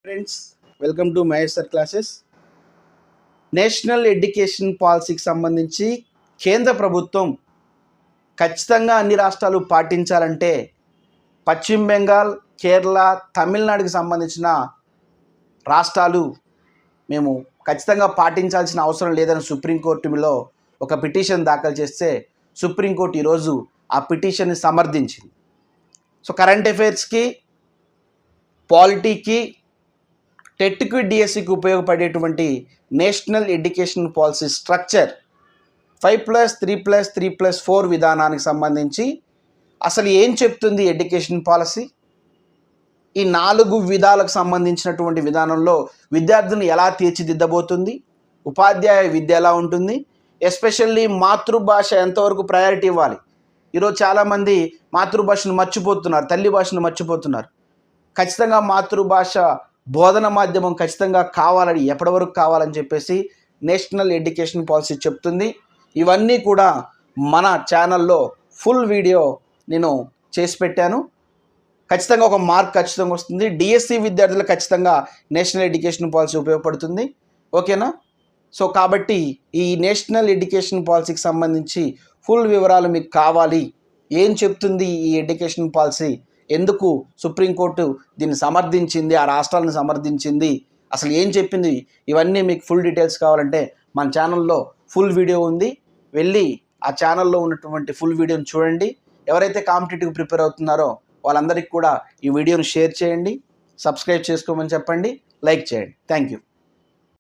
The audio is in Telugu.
Friends, welcome to Mahesh sir classes. National education పాలసీకి సంబంధించి కేంద్ర ప్రభుత్వం ఖచ్చితంగా అన్ని రాష్ట్రాలు పాటించాలంటే పశ్చిమ బెంగాల్, కేరళ, తమిళనాడుకి సంబంధించిన రాష్ట్రాలు మేము ఖచ్చితంగా పాటించాల్సిన అవసరం లేదని సుప్రీంకోర్టులో ఒక పిటిషన్ దాఖలు చేస్తే సుప్రీంకోర్టు ఈరోజు ఆ పిటిషన్ని సమర్థించింది. సో కరెంట్ అఫైర్స్కి, పాలిటీకి, టెట్కి, డిఎస్సికి ఉపయోగపడేటువంటి నేషనల్ ఎడ్యుకేషన్ పాలసీ స్ట్రక్చర్ 5+3+3+4 విధానానికి సంబంధించి అసలు ఏం చెప్తుంది ఎడ్యుకేషన్ పాలసీ, ఈ 4 విధాలకు సంబంధించినటువంటి విధానంలో విద్యార్థులను ఎలా తీర్చిదిద్దబోతుంది, ఉపాధ్యాయ విద్య ఎలా ఉంటుంది, ఎస్పెషల్లీ మాతృభాష ఎంతవరకు ప్రయారిటీ ఇవ్వాలి. ఈరోజు చాలామంది మాతృభాషను మర్చిపోతున్నారు, తల్లి భాషను మర్చిపోతున్నారు. ఖచ్చితంగా మాతృభాష బోధన మాధ్యమం ఖచ్చితంగా కావాలని, ఎప్పటి వరకు కావాలని చెప్పేసి నేషనల్ ఎడ్యుకేషన్ పాలసీ చెప్తుంది. ఇవన్నీ కూడా మన ఛానల్లో ఫుల్ వీడియో నేను చేసి పెట్టాను. ఖచ్చితంగా ఒక మార్క్ ఖచ్చితంగా వస్తుంది. డిఎస్సి విద్యార్థులకు ఖచ్చితంగా నేషనల్ ఎడ్యుకేషన్ పాలసీ ఉపయోగపడుతుంది. ఓకేనా? సో కాబట్టి ఈ నేషనల్ ఎడ్యుకేషన్ పాలసీకి సంబంధించి ఫుల్ వివరాలు మీకు కావాలి. ఏం చెప్తుంది ఈ ఎడ్యుకేషన్ పాలసీ, ఎందుకు సుప్రీంకోర్టు దీన్ని సమర్థించింది, ఆ రాష్ట్రాలను సమర్థించింది, అసలు ఏం చెప్పింది, ఇవన్నీ మీకు ఫుల్ డీటెయిల్స్ కావాలంటే మన ఛానల్లో ఫుల్ వీడియో ఉంది. వెళ్ళి ఆ ఛానల్లో ఉన్నటువంటి ఫుల్ వీడియోని చూడండి. ఎవరైతే కాంపిటేటివ్ ప్రిపేర్ అవుతున్నారో వాళ్ళందరికీ కూడా ఈ వీడియోని షేర్ చేయండి, సబ్స్క్రైబ్ చేసుకోమని చెప్పండి, లైక్ చేయండి. Thank you.